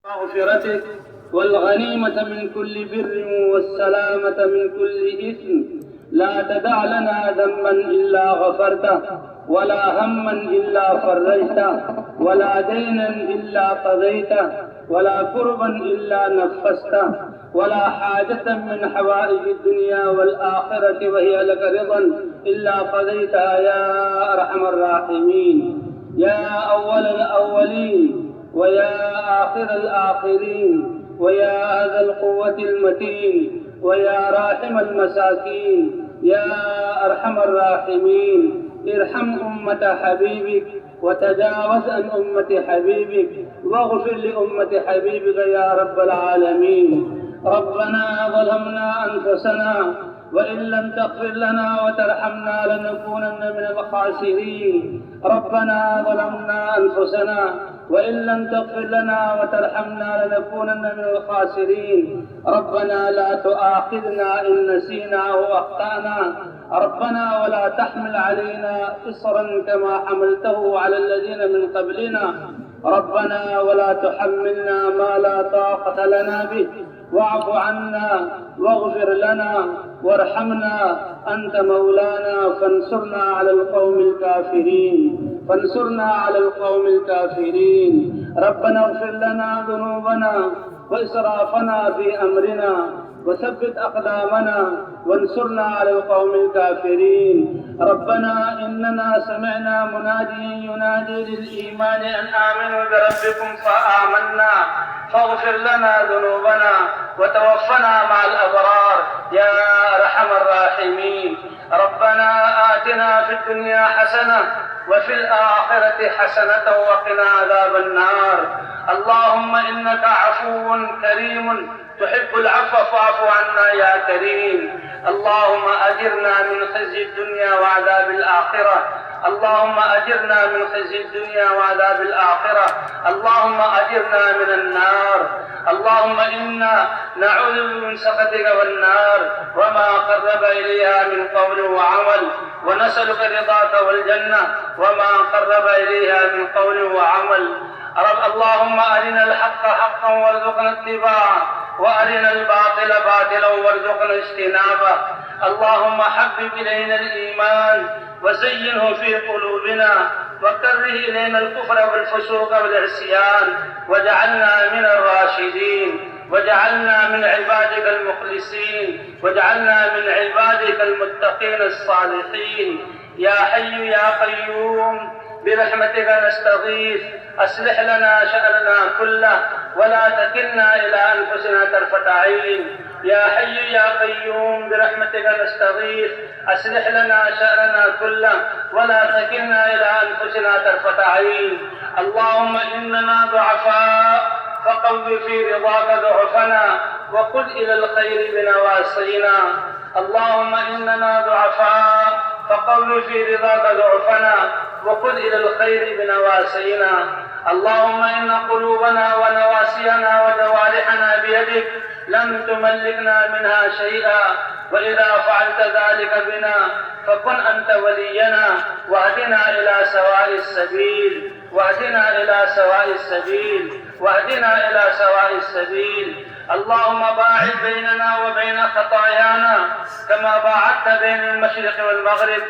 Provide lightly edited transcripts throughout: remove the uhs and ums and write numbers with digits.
مغفرتك والغنيمة من كل بر والسلامة من كل إثم. لا تدع لنا ذنبا إلا غفرته، ولا هما إلا فرجته، ولا دينا إلا قضيته، ولا كربا إلا نفسته، ولا حاجة من حوائج الدنيا والآخرة وهي لك رضا إلا قضيتها يا أرحم الراحمين. يا أول الأولين ويا آخر الآخرين ويا ذا القوة المتين ويا راحم المساكين يا أرحم الراحمين، ارحم أمة حبيبك وتجاوز عن أمة حبيبك واغفر لأمة حبيبك يا رب العالمين. ربنا ظلمنا أنفسنا وإن لم تغفر لنا وترحمنا لنكونن من الخاسرين. ربنا ظلمنا أنفسنا وإن لم تغفر لنا وترحمنا لنكونن من الخاسرين. ربنا لا تؤاخذنا إن نسينا أو أخطأنا. ربنا ولا تحمل علينا إصرا كما حملته على الذين من قبلنا. ربنا ولا تحملنا ما لا طاقة لنا به. واعف عنا واغفر لنا وارحمنا، أنت مولانا فانصرنا على القوم الكافرين. فانصرنا على القوم الكافرين. ربنا اغفر لنا ذنوبنا وإسرافنا في أمرنا وثبت أقدامنا وانصرنا على القوم الكافرين. ربنا إننا سمعنا مناديا ينادي للإيمان أن آمنوا بربكم فآمنا فاغفر لنا ذنوبنا وتوفنا مع الأبرار يا أرحم الراحمين. ربنا آتنا في الدنيا حسنة وفي الآخرة حسنة وقنا عذاب النار. اللهم إنك عفو كريم تحب العفو فاعف عنا يا كريم. اللهم أجرنا من خزي الدنيا وعذاب الآخرة. اللهم أجرنا من خزي الدنيا وعذاب الآخرة. اللهم أجرنا من النار. اللهم إنا نعوذ من سخطك والنار وما قرب إليها من قول وعمل، ونسألك رضاك والجنة وما قرب إليها من قول وعمل. اللهم أرنا الحق حقا وارزقنا اتباعه وأرنا الباطل باطلا وارزقنا اجتنابه. اللهم حبب إلينا الإيمان وزينه في قلوبنا وكره إلينا الكفر والفسوق والعصيان واجعلنا من الراشدين واجعلنا من عبادك المخلصين واجعلنا من عبادك المتقين الصالحين. يا حي يا قيوم برحمتك نستغيث أصلح لنا شأننا كله ولا تكلنا إلى أنفسنا طرفة عين. يا حي يا قيوم برحمتك نستغيث أصلح لنا شأننا كله ولا تكلنا إلى أنفسنا طرفة عين. اللهم إننا ضعفاء فقو في رضاك ضعفنا وقل إلى الخير بنواصينا. اللهم إننا ضعفاء فقو في رضاك ضعفنا وقل إلى الخير بنواصينا. اللهم إن قلوبنا ونواسينا وجوارحنا بيدك لم تملكنا منها شيئا، وإذا فعلت ذلك بنا فكن أنت ولينا واهدنا إلى سواء السبيل واهدنا إلى سواء السبيل واهدنا إلى سواء السبيل. اللهم باعد بيننا وبين خطايانا كما باعدت بين المشرق والمغرب.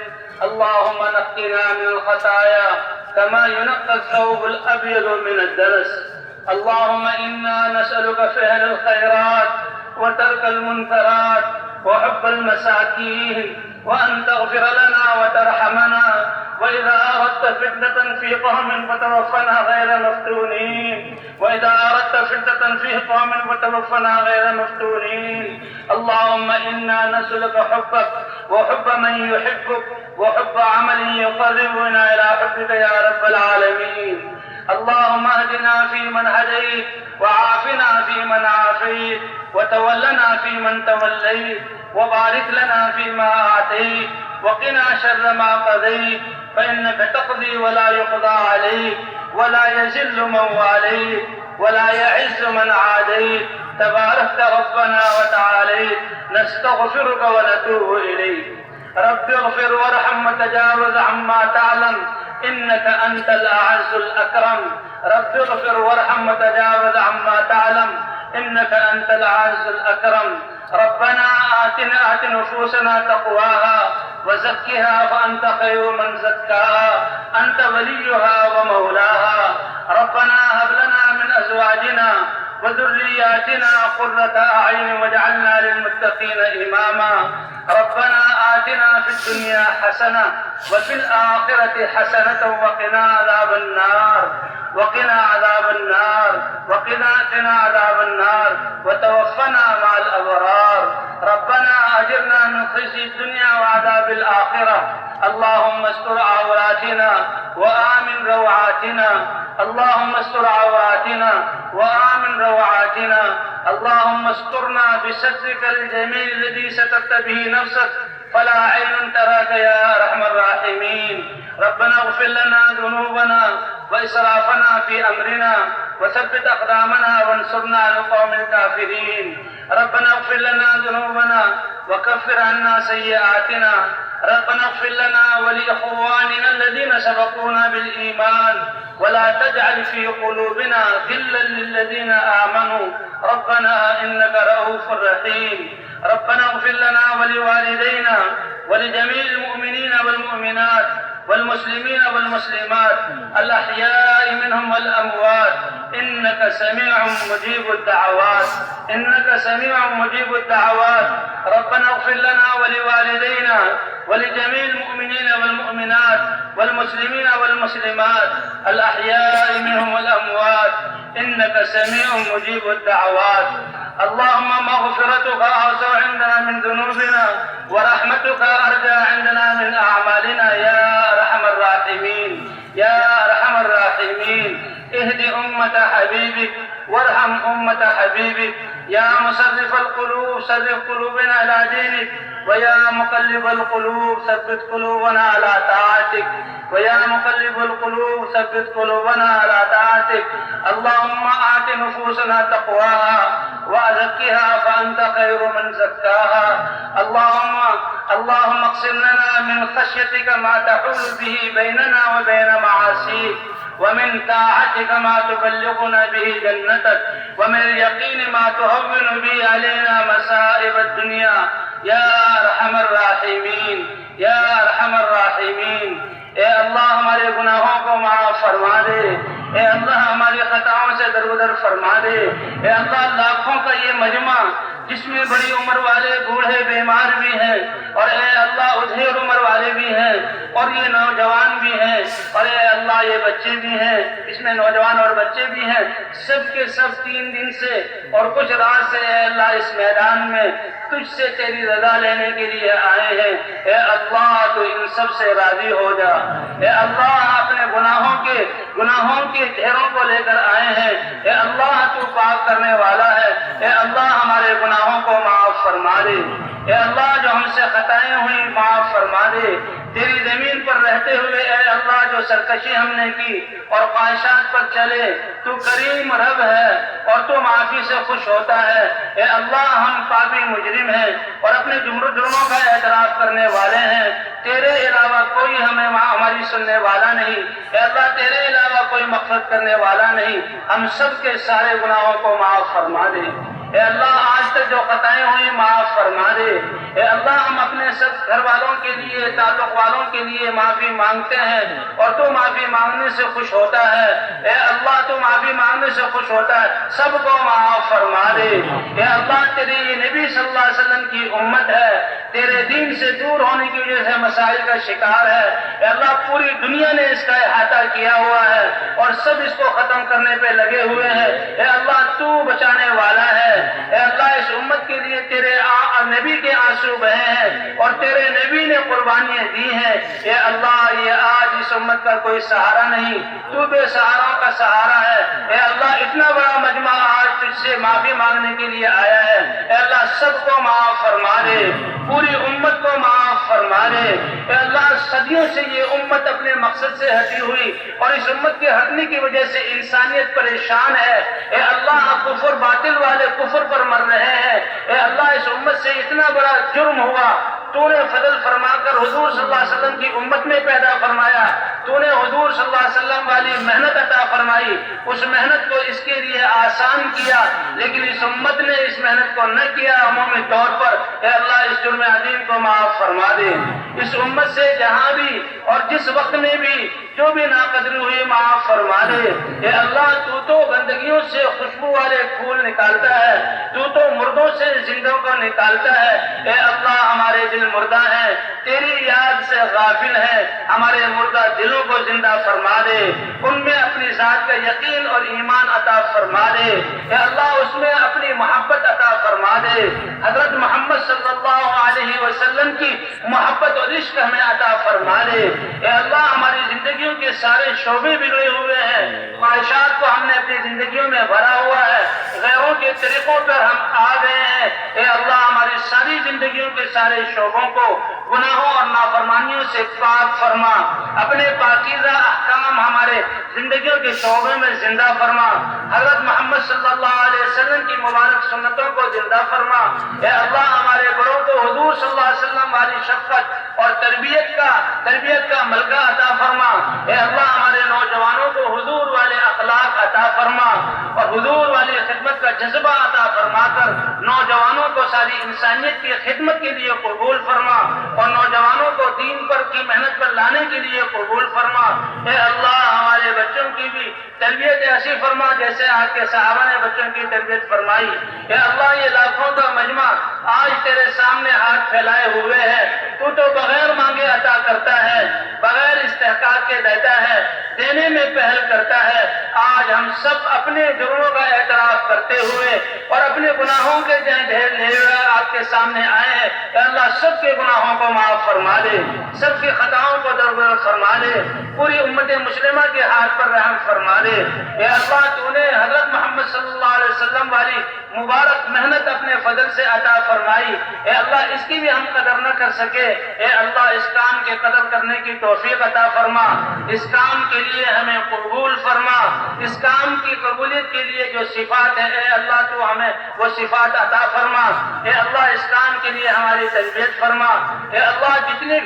اللهم نقنا من الخطايا كما ينقى الثوب الأبيض من الدنس. اللهم إنا نسألك فعل الخيرات وترك المنكرات وحب المساكين وأن تغفر لنا وترحمنا. وإذا أردت فتنة في قوم فتوفنا غير مفتونين وإذا أردت فتنة في قوم فتوفنا غير مفتونين. اللهم إنا نسألك حبك وحب من يحبك وحب عمل يقربنا إلى حبك يا رب العالمين. اللهم اهدنا فيمن هديت وعافنا فيمن عافيت وتولنا فيمن توليت وبارك لنا فيما أعطيت وقنا شر ما قضيت فإنك تقضي ولا يقضى عليك ولا يذل من واليت ولا يعز من عاديت تباركت ربنا وتعاليت. نستغفرك ونتوب إليك. رب اغفر وارحم وتجاوز عما تعلم إنك أنت الأعز الأكرم. رب اغفر وارحم وتجاوز عما تعلم إنك أنت العز الأكرم. ربنا آت نفوسنا تقواها وزكها فأنت خير من زكاها أنت وليها ومولاها. ربنا هب لنا من أزواجنا وذرياتنا قرة أعين واجعلنا للمتقين إماما. ربنا آتنا في الدنيا حسنة وفي الآخرة حسنة وقنا عذاب النار وقنا عذاب النار وتوفنا مع الأبرار. ربنا أجرنا من خزي الدنيا وعذاب الآخرة. اللهم استر عوراتنا وآمن روعاتنا. اللهم استر عوراتنا وآمن روعاتنا. اللهم استرنا بسترك الجميل الذي سترت به نفسك فلا عين تراك يا أرحم الراحمين. ربنا اغفر لنا ذنوبنا وإسرافنا في أمرنا وثبت أقدامنا وانصرنا على القوم الكافرين. ربنا اغفر لنا ذنوبنا وكفر عنا سيئاتنا. ربنا اغفر لنا ولإخواننا الذين سبقونا بالإيمان ولا تجعل في قلوبنا غلا للذين آمنوا ربنا إنك رؤوف رحيم. ربنا اغفر لنا ولوالدينا ولجميع المؤمنين والمؤمنات والمسلمين والمسلمات الأحياء منهم والأموات إنك سميع مجيب الدعوات. ربنا اغفر لنا ولوالدينا ولجميع المؤمنين والمؤمنات والمسلمين والمسلمات الأحياء منهم والأموات إنك سميع مجيب الدعوات. اللهم مغفرتك أوسع عندنا من ذنوبنا ورحمتك أرجى عندنا من أعمالنا يا أرحم الراحمين. اهد أمة حبيبك وارحم أمة حبيبك. يا مصرف القلوب صرف قلوبنا إلى دينك ويا مقلب القلوب ثبت قلوبنا على طاعتك اللهم آت نفوسنا تقواها وزكها فأنت خير من زكاها. اللهم اقسم لنا من خشيتك ما تحول به بيننا وبين معاصيك ومن طاعتك ما تبلغنا به جنتك ومن اليقين ما تهون به علينا مصائب الدنيا یا ارحم الراحمین. اے اللہ ہمارے گناہوں کو معاف فرما دے. اے اللہ ہماری خطاؤں سے درگزر فرما دے. اے اللہ لاکھوں کا یہ مجمع جس میں بڑی عمر والے بوڑھے بیمار بھی ہیں اور اے اللہ ادھیڑ عمر والے بھی ہیں اور یہ نوجوان بھی ہیں اور اے اللہ یہ بچے بھی ہیں، اس میں نوجوان اور بچے بھی ہیں، سب کے سب 3 دن سے اور کچھ رات سے اے اللہ اس میدان میں تجھ سے تیری رضا لینے کے لیے آئے ہیں. اے اللہ تو ان سب سے راضی ہو جا. اے اللہ اپنے گناہوں کے ڈھیروں کو لے کر آئے ہیں. اے اللہ تو پاک کرنے والا ہے. اے اللہ ہمارے گناہوں کو معاف فرما دے. اے اللہ جو ہم سے خطائیں ہوئی معاف فرما دے. تیری زمین پر رہتے ہوئے اے اللہ جو سرکشی ہم نے کی اور خواہشات پر چلے، تو کریم رب ہے اور تو معافی سے خوش ہوتا ہے. اے اللہ ہم پاپی مجرم ہیں اور اپنے جرموں کا اعتراف کرنے والے ہیں. تیرے علاوہ کوئی ہماری سننے والا نہیں. اے اللہ تیرے علاوہ کوئی مغفرت کرنے والا نہیں. ہم سب کے سارے گناہوں کو معاف فرما دے. اے اللہ آج تک جو خطائیں ہوئی معاف فرما دے. اے اللہ ہم اپنے سب گھر والوں کے لیے، تعلق والوں کے لیے معافی مانگتے ہیں اور تو معافی مانگنے سے خوش ہوتا ہے. اے اللہ تو معافی مانگنے سے خوش ہوتا ہے. سب کو معاف فرما دے. اے اللہ تیرے یہ نبی صلی اللہ علیہ وسلم کی امت ہے، تیرے دین سے دور ہونے کی وجہ سے مسائل کا شکار ہے. اے اللہ پوری دنیا نے اس کا احاطہ کیا ہوا ہے اور سب اس کو ختم کرنے پہ لگے ہوئے ہیں. اے اللہ تو بچانے والا ہے. اے اللہ اس امت کے لیے تیرے نبی کے آنسو بہے ہیں اور تیرے نبی نے قربانیاں دی ہیں. اے اللہ یہ آج اس امت کا کوئی سہارا نہیں، تو بے سہاروں کا سہارا ہے. اے اللہ اتنا بڑا مجمع آج تجھ سے معافی مانگنے کے لیے آیا ہے. اے اللہ سب کو معاف فرما دے، پوری امت کو معاف فرما دے. اے اللہ صدیوں سے یہ امت اپنے مقصد سے ہٹی ہوئی اور اس امت کے ہٹنے کی وجہ سے انسانیت پریشان ہے. اے اللہ کفر باطل والے کفر پر مر رہے ہیں. اے اللہ اس امت سے اتنا بڑا جرم ہوا، تو نے فضل فرما کر حضور صلی اللہ علیہ وسلم کی امت میں پیدا فرمایا. تو نے حضور صلی اللہ علیہ وسلم والی محنت عطا فرمائی، اس محنت کو اس کے لیے آسان کیا، لیکن اس امت نے اس محنت کو نہ کیا عمومی طور پر۔ اے اللہ اس جرم عظیم کو معاف فرما دے، اس امت سے جہاں بھی اور جس وقت میں بھی جو بھی ناقدری ہوئی معاف فرما دے۔ اے اللہ تو گندگیوں سے خوشبو والے پھول نکالتا ہے، تو مردوں سے زندوں کو نکالتا ہے۔ اے اللہ ہمارے دل مردہ ہیں، تیری یاد سے غافل ہیں، ہمارے مردہ دلوں کو زندہ فرما دے، ان میں اپنی ذات کا یقین اور ایمان عطا فرما دے۔ اے اللہ اس میں اپنی محبت عطا فرما دے، حضرت محمد صلی اللہ علیہ وسلم کی محبت اور عشق ہمیں عطا فرما دے۔ اے اللہ ہماری زندگیوں کے سارے شعبے بگڑے ہوئے ہیں، خواہشات کو ہم نے اپنی زندگیوں میں بھرا ہوا ہے، غیروں کے طریقوں پر ہم آ گئے ہیں۔ اے اللہ ہماری ساری زندگیوں کے سارے شعبوں کو گناہوں اور نافرمانیوں سے پاک فرما، اپنے پاکیزہ احکام ہمارے زندگیوں کے شعبے میں زندہ فرما، حضرت محمد صلی اللہ علیہ وسلم کی مبارک سنتوں کو زندہ فرما۔ اے اللہ ہمارے بڑوں کو حضور صلی اللہ علیہ وسلم والی شفقت اور تربیت کا ملکہ عطا فرما۔ اے اللہ ہمارے نوجوانوں کو حضور والے اخلاق عطا فرما اور حضور والی خدمت کا جذبہ عطا فرما کر نوجوانوں کو ساری انسانیت کی خدمت کے لیے قبول فرما اور نوجوانوں کو دین پر کی محنت پر لانے کے لیے قبول فرما۔ اے اللہ ہمارے بچوں کی بھی تربیت ایسی فرما جیسے آپ کے صحابہ نے بچوں کی تربیت فرمائی۔ اے اللہ یہ لاکھوں کا مجمع آج تیرے سامنے ہاتھ پھیلائے ہوئے ہے، تو بغیر مانگے عطا کرتا ہے، بغیر استحقاق کے دیتا ہے، دینے میں پہل کرتا ہے۔ آج ہم سب اپنے جرموں کا اعتراف کرتے ہوئے اور اپنے گناہوں کے ڈھیر لے ہوئے آپ کے سامنے آئے ہیں۔ اے اللہ سب کے گناہوں کو معاف فرما دے، سب کی خطاؤں کو درگزر فرما دے، پوری امت مسلمہ کے ہاتھ پر رحم فرما دے۔ اے اللہ تو نے حضرت محمد صلی اللہ علیہ وسلم والی مبارک محنت اپنے فضل سے عطا فرمائی۔ اے اللہ اس کی بھی ہم قدر نہ کر سکے، اے اللہ اس کام کے قدر کرنے کی توفیق عطا فرما، اس کام کے لیے ہمیں قبول فرما، اس کام کی قبولیت کے لیے جو صفات ہے اے اللہ تو ہمیں وہ صفات عطا فرما۔ اے اللہ اس کام کے لیے ہماری تربیت فرما۔ اے اللہ جتنے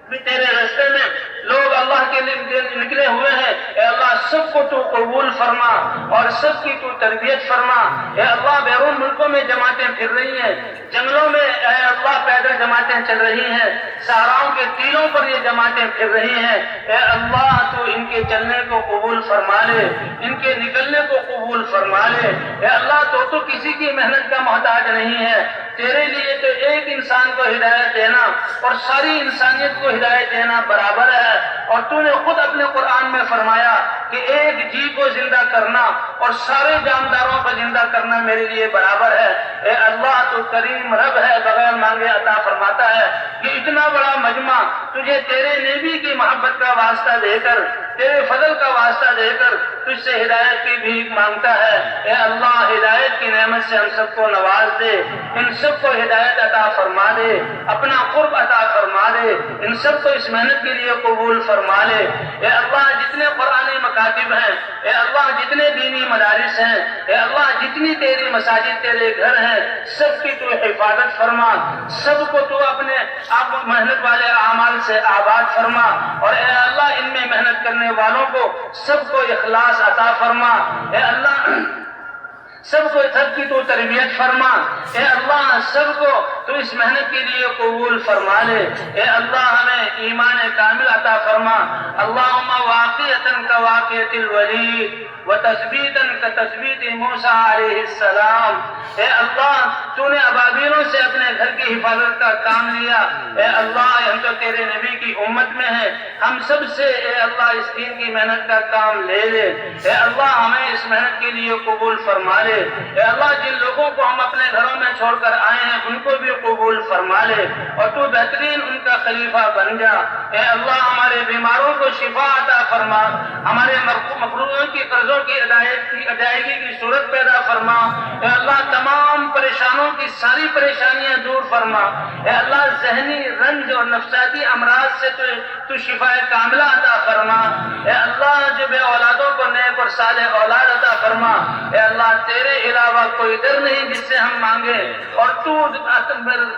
بھی تیرے راستے میں لوگ اللہ کے لیے نکلے ہوئے ہیں اے اللہ سب کو تو قبول فرما اور سب کی تو تربیت فرما۔ اے اللہ بیرون ملکوں میں جماعتیں پھر رہی ہیں، جنگلوں میں اے اللہ پیدل جماعتیں چل رہی ہیں، صحراؤں کے تیروں پر یہ جماعتیں پھر رہی ہیں، اے اللہ تو ان کے چلنے کو قبول فرما لے، ان کے نکلنے کو قبول فرما لے۔ اے اللہ تو کسی کی محنت کا محتاج نہیں ہے، تیرے لیے تو ایک انسان کو ہدایت دینا اور ساری انسانیت کو ہدایت دینا برابر ہے، اور تو نے خود اپنے قرآن میں فرمایا کہ ایک جی کو زندہ کرنا اور سارے جانداروں کو زندہ کرنا میرے لیے برابر ہے۔ اے اللہ تو کریم رب ہے، بغیر مانگے عطا فرماتا ہے۔ یہ اتنا بڑا مجمع تجھے تیرے نبی کی محبت کا واسطہ دے کر، تیرے فضل کا واسطہ دے کر تجھ سے ہدایت کی بھیک مانگتا ہے۔ اے اللہ ہدایت کی نعمت سے ہم سب کو نواز دے، ان سب کو ہدایت عطا فرما دے، اپنا قرب عطا فرما دے، ان سب کو اس محنت کے لیے قبول فرما لے۔ اے اللہ جتنے قرآنی مکاتب ہیں، اے اللہ جتنے دینی مدارس ہیں، اے اللہ جتنی تیری مساجد تیرے گھر ہیں، سب کی تو حفاظت فرما، سب کو تو اپنے آپ محنت والے اعمال سے آباد فرما، اور اے اللہ ان میں محنت کرنے والوں کو سب کو اخلاص عطا فرما۔ اے اللہ سب کی تو تربیت فرما، اے اللہ سب کو تو اس محنت کے لیے قبول فرما لے۔ اے اللہ ہمیں ایمان کامل عطا فرما۔ اللہم واقعتاً کواقعت الولید وتثبیتاً کتثبیت موسیٰ علیہ السلام۔ اے اللہ تو نے ابابیلوں سے اپنے گھر کی حفاظت کا کام لیا، اے اللہ ہم تو تیرے نبی کی امت میں ہیں، ہم سب سے اے اللہ اس دین کی محنت کا کام لے لے۔ اے اللہ ہمیں اس محنت کے لیے قبول فرما لے۔ اے اللہ جن لوگوں کو ہم اپنے گھروں میں چھوڑ کر آئے ہیں ان کو بھی قبول فرما لے، اور تو بہترین ان کا خلیفہ بن جا۔ اے اللہ ہمارے بیماروں کو شفا عطا فرما، ہمارے مقروضوں کی قرضوں کی ادائیگی کی صورت پیدا فرما۔ اے اللہ تمام پریشانوں کی ساری پریشانیاں دور فرما۔ اے اللہ ذہنی رنج اور نفسیاتی امراض سے تو شفا کاملہ عطا فرما۔ اے اللہ جو بے اولادوں کو نیک اور صالح اولاد عطا فرما۔ اے اللہ تیرے علاوہ کوئی در نہیں جس سے ہم مانگے، اور تو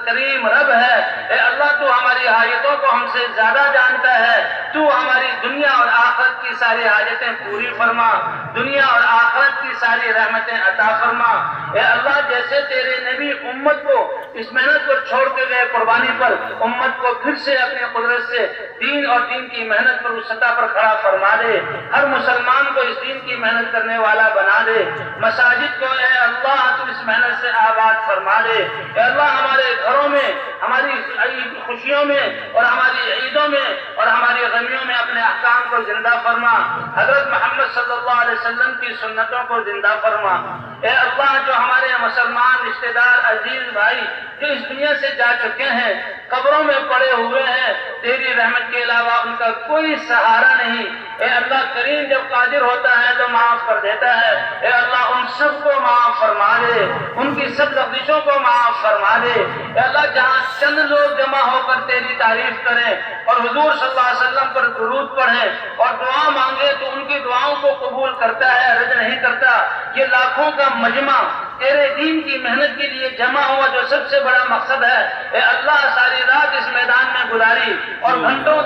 کریم رب ہے، اے اللہ تو ہماری حاجتوں کو ہم سے زیادہ جانتا ہے، تو ہماری دنیا اور آخرت کی ساری حاجتیں پوری فرما، دنیا اور آخرت کی ساری رحمتیں عطا فرما۔ اے اللہ جیسے تیرے نبی امت کو اس محنت پر چھوڑ کے گئے قربانی پر، امت کو پھر سے اپنی قدرت سے دین اور دین کی محنت پر اس سطح پر کھڑا فرما دے، ہر مسلمان کو اس دین کی محنت کرنے والا بنا دے، مساجد کو اے اللہ تو اس محنت سے آباد فرما دے۔ اے اللہ ہمارے گھروں میں، ہماری خوشیوں میں اور ہماری عیدوں میں اور ہماری غمیوں میں اپنے احکام کو زندہ فرما، حضرت محمد صلی اللہ علیہ وسلم کی سنتوں کو زندہ فرما۔ اے اللہ جو ہمارے مسلمان رشتہ دار عزیز بھائی جو اس دنیا سے جا چکے ہیں، قبروں میں پڑے ہوئے ہیں، تیری رحمت کے علاوہ ان کا کوئی سہارا نہیں، اے اللہ کریم جب قادر ہوتا ہے تو معاف کر دیتا ہے، اے اللہ ان سب کو معاف فرما دے، ان کی سب لغزشوں کو معاف فرما دے۔ اے اللہ جہاں چند لوگ جمع ہو کر تیری تعریف کریں اور حضور صلی اللہ علیہ وسلم پر درود پڑھیں اور دعا مانگے تو ان کی دعاؤں کو قبول کرتا ہے، رد نہیں کرتا۔ یہ لاکھوں کا مجمع تیرے دین کی محنت کے لیے جمع ہوا جو سب سے بڑا مقصد ہے، اے اللہ ساری رات اس میدان میں گزاری اور گھنٹوں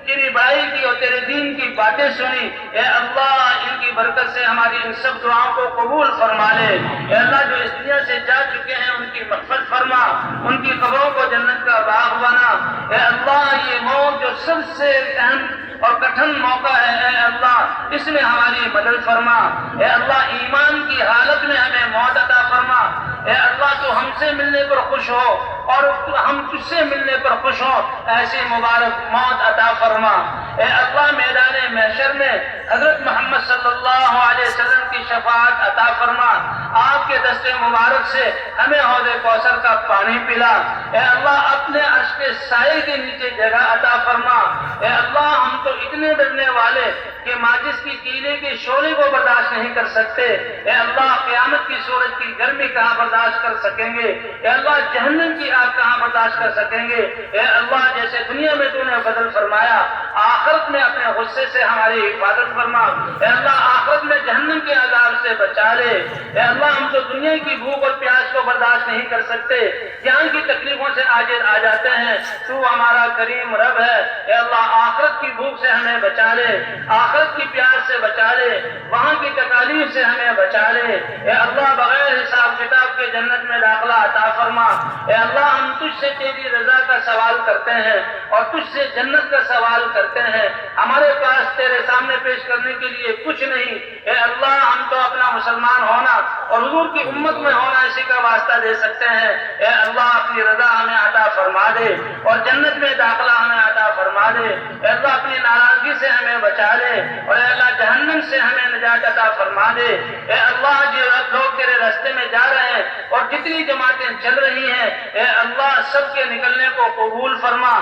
تیری بڑائی کی اور تیرے دین کی باتیں سنی، اے اللہ ان کی برکت سے ہماری ان سب دعاؤں کو قبول فرما لے۔ اے اللہ جو اس دنیا سے جا چکے ہیں ان کی مغفرت فرما، ان کی قبروں کو جنت کا باغ بنا۔ اے اللہ یہ موت جو سب سے اہم اور کٹھن موقع ہے، اے اللہ اس میں ہماری مدد فرما۔ اے اللہ ایمان کی حالت میں ہمیں موت عطا فرما۔ اے اللہ تو ہم سے ملنے پر خوش ہو اور ہم تجھ سے ملنے پر خوش ہو، ایسی مبارک موت عطا فرما۔ اے اللہ میدان محشر میں حضرت محمد صلی اللہ علیہ وسلم کی شفاعت عطا فرما، آپ کے دست مبارک سے ہمیں حوض کوثر کا پانی پلا۔ اے اللہ اپنے عرش کے سائے کے نیچے جگہ عطا فرما۔ اے اللہ ہم تو اتنے ڈرنے والے کہ ماچس کی تیلے کے شعلے کو برداشت نہیں کر سکتے، اے اللہ قیامت کی سورج کی گرمی کہاں برداشت کر سکیں گے، اے اللہ جہنم کی آگ کہاں برداشت کر سکیں گے۔ اے اللہ جیسے دنیا میں تو نے بدل فرمایا، آخرت میں اپنے غصے سے ہماری حفاظت فرما۔ اے اللہ آخرت میں جہنم کے عذاب سے بچا لے۔ اے اللہ ہم تو دنیا کی بھوک اور پیاس کو برداشت نہیں کر سکتے، یہاں کی تکلیفوں سے عاجز آ جاتے ہیں، تو ہمارا کریم رب ہے۔ اے اللہ آخرت کی بھوک سے ہمیں بچا لے، آخرت کی پیاس سے بچا لے، وہاں کی تکالیف سے ہمیں بچا لے۔ اے اللہ بغیر حساب کتاب کے جنت میں داخلہ عطا فرما۔ اے اللہ ہم تجھ سے تیری رضا کا سوال کرتے ہیں اور تجھ سے جنت کا سوال کرتے ہیں، ہمارے پاس تیرے سامنے پیش کرنے کے لیے کچھ نہیں۔ اے اللہ ہم تو اپنا مسلمان ہونا اور حضور کی امت میں ہونا اسی کا واسطہ دے سکتے ہیں۔ اے اللہ اپنی رضا ہمیں عطا فرما دے اور جنت میں داخلہ ہمیں عطا فرما دے۔ اے اللہ اپنی ناراضگی سے ہمیں بچا لے اور اے اللہ جہنم سے ہمیں نجات عطا فرما دے۔ اے اللہ جو لوگ تیرے راستے میں جا رہے ہیں اور جتنی جماعتیں چل رہی ہیں، اے اللہ سب کے نکلنے کو قبول فرما،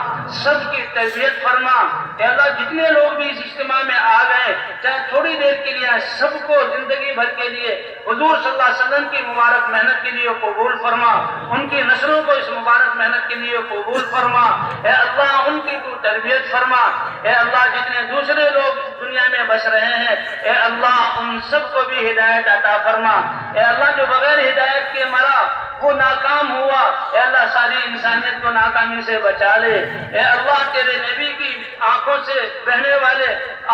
سب کی تربیت فرما۔ اے اللہ جتنے لوگ بھی اس اجتماع میں آ گئے چاہے تھوڑی دیر کے لیے، سب کو زندگی بھر کے لیے حضور صلی اللہ علیہ وسلم کی مبارک محنت کے لیے قبول فرما، ان کی نسلوں کو اس مبارک محنت کے لیے قبول فرما۔ اے اللہ ان کی تو تربیت فرما۔ اے اللہ جتنے دوسرے لوگ دنیا میں بس رہے ہیں، اے اللہ ان سب کو بھی ہدایت عطا فرما۔ اے اللہ جو بغیر ہدایت کے مرا وہ ناکام ہوا، اے اللہ ساری انسانیت کو ناکامی سے بچا لے۔ اے اللہ تیرے نبی کی آنکھوں سے بہنے والے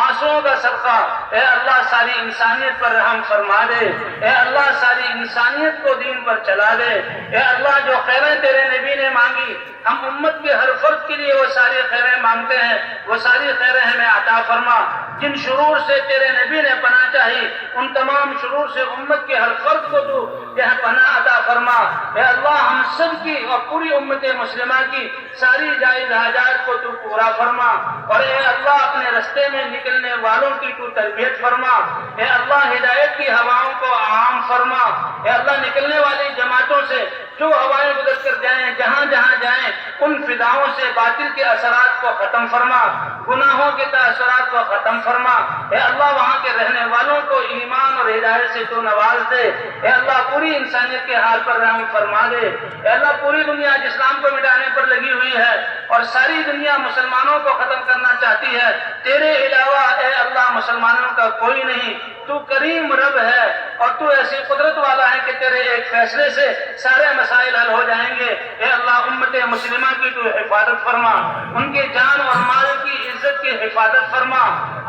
آنسوؤں کا صدقہ اے اللہ ساری انسانیت پر رحم فرما دے۔ اے اللہ ساری انسانیت کو دین پر چلا دے۔ اے اللہ جو خیریں تیرے نبی نے مانگی، ہم امت کے ہر فرد کے لیے وہ ساری خیریں مانگتے ہیں، وہ ساری خیریں ہمیں عطا فرما۔ جن شرور سے تیرے نبی نے پناہ چاہی، ان تمام شرور سے امت کے ہر فرد کو تو یہ پناہ عطا فرما۔ اے اللہ ہم سب کی اور پوری امت مسلمہ کی ساری جائز حاجات کو تو پورا فرما، اور اے اللہ اپنے رستے میں نکلنے والوں کی تو تربیت فرما۔ اے اللہ ہدایت کی ہواؤں کو عام فرما۔ اے اللہ نکلنے والی جماعتوں سے جو ہوائیں گزر کر جائیں، جہاں جہاں جائیں، ان فضاؤں سے باطل کے اثرات کو ختم فرما، گناہوں کے تاثرات کو ختم فرما۔ اے اللہ وہاں کے رہنے والوں کو ایمان اور ہدایت سے تو نواز دے۔ اے اللہ پوری انسانیت کے حال پر رحم فرما دے۔ اے اللہ پوری دنیا اسلام کو مٹانے پر لگی ہوئی ہے اور ساری دنیا مسلمانوں کو ختم کرنا چاہتی ہے، تیرے علاوہ اے اللہ مسلمانوں کا کوئی نہیں۔ تو کریم رب ہے اور تو ایسی قدرت والا ہے کہ کرے ایک فیصلے سے سارے مسائل حل ہو جائیں گے۔ اے اللہ امت مسلمہ کی تو حفاظت فرما، ان کے جان اور مال کی عزت کی حفاظت فرما،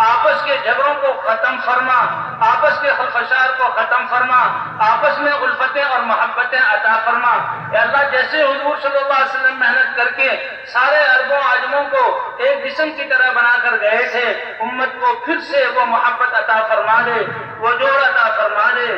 آپس کے جھگڑوں کو ختم فرما، آپس کے خلفشار کو ختم فرما، آپس میں الفتیں اور محبتیں عطا فرما۔ اے اللہ جیسے حضور صلی اللہ علیہ وسلم محنت کر کے سارے عربوں عجموں کو ایک جسم کی طرح بنا کر گئے تھے، امت کو پھر سے وہ محبت عطا فرما دے، وہ جوڑ عطا فرما دے۔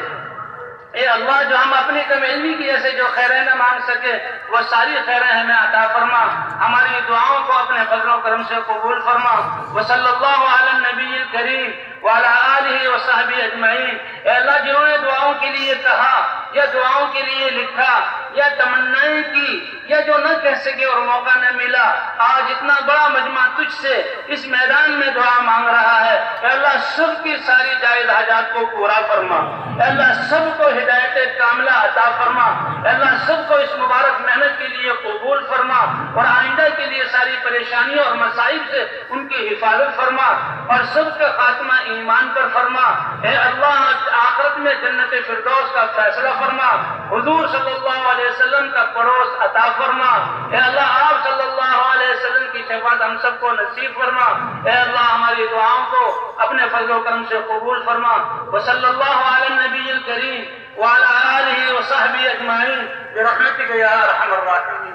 اے اللہ جو ہم اپنی کم علمی کی جیسے جو خیریں نہ مانگ سکے وہ ساری خیریں ہمیں عطا فرما، ہماری دعاؤں کو اپنے فضل و کرم سے قبول فرما۔ وصلی اللہ علی النبی الکریم وعلی آلہ وصحبہ اجمعین۔ اے اللہ جنہوں نے دعاؤں کے لیے کہا یا دعاؤں کے لیے لکھا یا تمنائیں کی یا جو نہ کہہ سکے اور موقع نہ ملا، آج اتنا بڑا مجمع تجھ سے اس میدان میں دعا مانگ رہا ہے۔ اے اللہ سب کی ساری جائز حاجات کو پورا فرما، اے اللہ سب کو ہدایت کاملہ عطا فرما، اے اللہ سب کو اس مبارک محنت کے لیے قبول فرما اور آئندہ کے لیے ساری پریشانیوں اور مصائب سے ان کی حفاظت فرما اور سب کا خاتمہ ایمان پر فرما۔ اے اللہ آخرت میں جنت فردوس کا فیصلہ فرما، حضور صلی اللہ علیہ وسلم کا پڑوس عطا فرما۔ اے اللہ آپ صلی اللہ علیہ وسلم کی شفاعت ہم سب کو نصیب فرما۔ اے اللہ ہماری دعاؤں کو اپنے فضل و کرم سے قبول فرما۔ وصلی اللہ علی النبی الکریم وعلی آلہ وصحبہ اجمعین برحمتک یا ارحم الراحمین۔